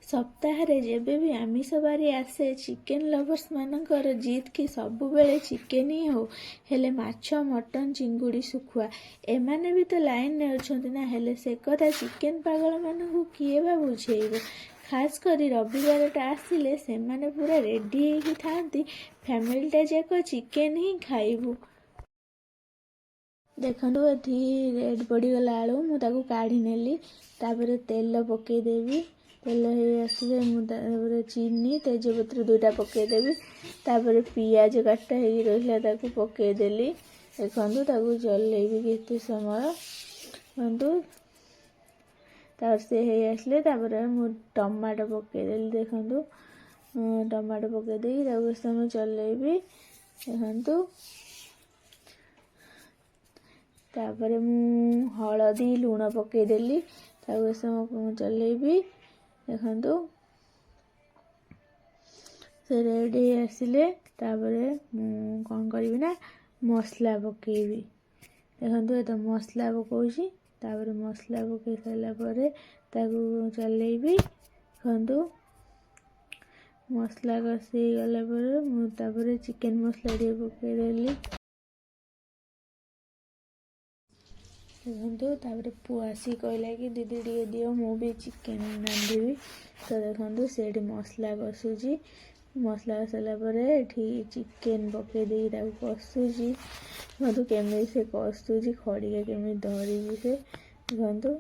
ସପ୍ତାହରେ ଯେବେ ବି ଆମିଷ ବାରି ଆସେ ଚିକେନ୍ ଲଭର୍ସ ମାନଙ୍କର ଜିଦ୍ କି ସବୁବେଳେ ଚିକେନ୍ ହିଁ ହଉ, ହେଲେ ମାଛ, ମଟନ୍, ଚିଙ୍ଗୁଡ଼ି, ଶୁଖୁଆ ଏମାନେ ବି ତ ଲାଇନ୍ରେ ଅଛନ୍ତି ନା। ହେଲେ ସେ କଥା ଚିକେନ୍ ପାଗଳମାନଙ୍କୁ କିଏ ବା ବୁଝେଇବ। ଖାସ୍ କରି ରବିବାରଟା ଆସିଲେ ସେମାନେ ପୁରା ରେଡ଼ି ହେଇକି ଥାଆନ୍ତି, ଫ୍ୟାମିଲିଟା ଯାକ ଚିକେନ୍ ହିଁ ଖାଇବୁ। ଦେଖନ୍ତୁ ଏଠି ରେଡ୍ ପଡ଼ିଗଲା ଆଳୁ, ମୁଁ ତାକୁ କାଢ଼ି ନେଲି। ତାପରେ ତେଲ ପକେଇଦେବି। ତେଲ ହେଇ ଆସିଲେ ମୁଁ ତାପରେ ଚିନି, ତେଜପତ୍ର 2ଟା ପକେଇଦେବି। ତାପରେ ପିଆଜ କାଟା ହେଇକି ରହିଲା ତାକୁ ପକେଇଦେଲି। ଦେଖନ୍ତୁ ତାକୁ ଚଲେଇବି କେତେ ସମୟ। ଦେଖନ୍ତୁ ତାପରେ ସେ ହେଇ ଆସିଲେ ତାପରେ ମୁଁ ଟମାଟୋ ପକେଇଦେଲି। ଦେଖନ୍ତୁ ଟମାଟୋ ପକେଇ ଦେଇକି ତାକୁ କିଛି ସମୟ ଚଲେଇବି। ଦେଖନ୍ତୁ ତାପରେ ମୁଁ ହଳଦୀ, ଲୁଣ ପକେଇଦେଲି। ତାକୁ କିଛି ସମୟ ଚଲେଇବି। ଦେଖନ୍ତୁ ସେ ରେଡ଼ି ହେଇ ଆସିଲେ ତାପରେ ମୁଁ କ'ଣ କରିବି ନା ମସଲା ପକେଇବି। ଦେଖନ୍ତୁ ଏତ ମସଲା ପକଉଛି। ତାପରେ ମସଲା ପକେଇ ସାରିଲା ପରେ ତାକୁ ଚଲେଇବି। ଦେଖନ୍ତୁ ମସଲା କଷି ହେଇଗଲା ପରେ ମୁଁ ତାପରେ ଚିକେନ୍ ମସଲା ଟିକେ ପକେଇଦେଲି। ଦେଖନ୍ତୁ ତାପରେ ପୁଅ ଆସି କହିଲା କି ଦିଦି ଟିକେ ଦିଅ, ମୁଁ ବି ଚିକେନ୍ ରାନ୍ଧିବି। ତ ଦେଖନ୍ତୁ ସେଠି ମସଲା କଷୁଛି। ମସଲା କଷିଲା ପରେ ଏଠି ଚିକେନ୍ ପକେଇ ଦେଇକି ତାକୁ କଷୁଛି। ଦେଖନ୍ତୁ କେମିତି ସେ କଷୁଛି, ଖଡ଼ିକା କେମିତି ଧରିଛି ସେ। ଦେଖନ୍ତୁ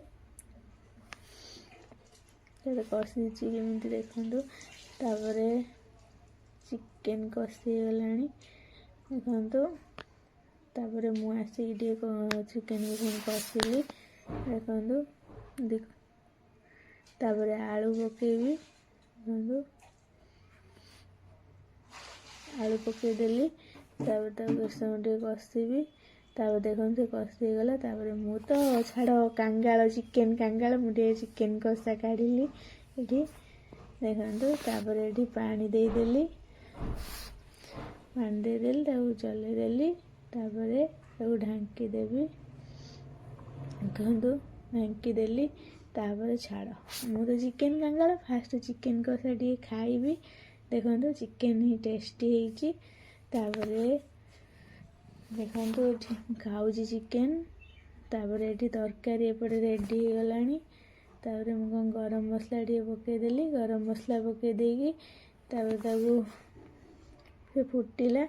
ସେ କଷୁଛି କେମିତି ଦେଖନ୍ତୁ। ତାପରେ ଚିକେନ୍ କଷି ହେଇଗଲାଣି। ଦେଖନ୍ତୁ ତାପରେ ମୁଁ ଆସିକି ଟିକେ ଚିକେନ୍କୁ ପୁଣି କଷିଲି। ଦେଖନ୍ତୁ ତାପରେ ଆଳୁ ପକେଇବି। ଦେଖନ୍ତୁ ଆଳୁ ପକେଇଦେଲି। ତାପରେ ତାକୁ କିଛି ସମୟ ଟିକେ କଷିବି। ତାପରେ ଦେଖନ୍ତୁ ସେ କଷି ହେଇଗଲା। ତାପରେ ମୁଁ ତ ଛାଡ଼ କାଙ୍ଗାଳ, ଚିକେନ୍ କାଙ୍ଗାଳ, ମୁଁ ଟିକେ ଚିକେନ୍ କଷା କାଢ଼ିଲି ଏଠି। ଦେଖନ୍ତୁ ତାପରେ ଏଠି ପାଣି ଦେଇଦେଲି। ତାକୁ ଚଲେଇଦେଲି। ତାପରେ ତାକୁ ଢାଙ୍କି ଦେବି। ଦେଖନ୍ତୁ ଢାଙ୍କି ଦେଲି। ତାପରେ ଛାଡ଼, ମୁଁ ତ ଚିକେନ୍ କାଙ୍ଗାଳ, ଫାଷ୍ଟ ଚିକେନ୍ କଷା ଟିକେ ଖାଇବି। ଦେଖନ୍ତୁ ଚିକେନ୍ ହିଁ ଟେଷ୍ଟି ହେଇଛି। ତାପରେ ଦେଖନ୍ତୁ ଏଠି ଖାଉଛି ଚିକେନ୍। ତାପରେ ଏଠି ତରକାରୀ ଏପଟେ ରେଡ଼ି ହେଇଗଲାଣି। ତାପରେ ମୁଁ କ'ଣ ଗରମ ମସଲା ଟିକେ ପକେଇଦେଲି। ଗରମ ମସଲା ପକେଇ ଦେଇକି ତାପରେ ତାକୁ ସେ ଫୁଟିଲା।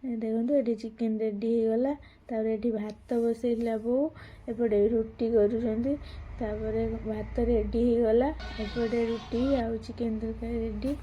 ଦେଖନ୍ତୁ ଏଠି ଚିକେନ୍ ରେଡ଼ି ହେଇଗଲା। ତାପରେ ଏଠି ଭାତ ବସେଇଲା ବୋଉ, ଏପଟେ ରୁଟି କରୁଛନ୍ତି। ତାପରେ ଭାତ ରେଡ଼ି ହେଇଗଲା, ଏପଟେ ରୁଟି ଆଉ ଚିକେନ୍ ତରକାରୀ ରେଡ଼ି।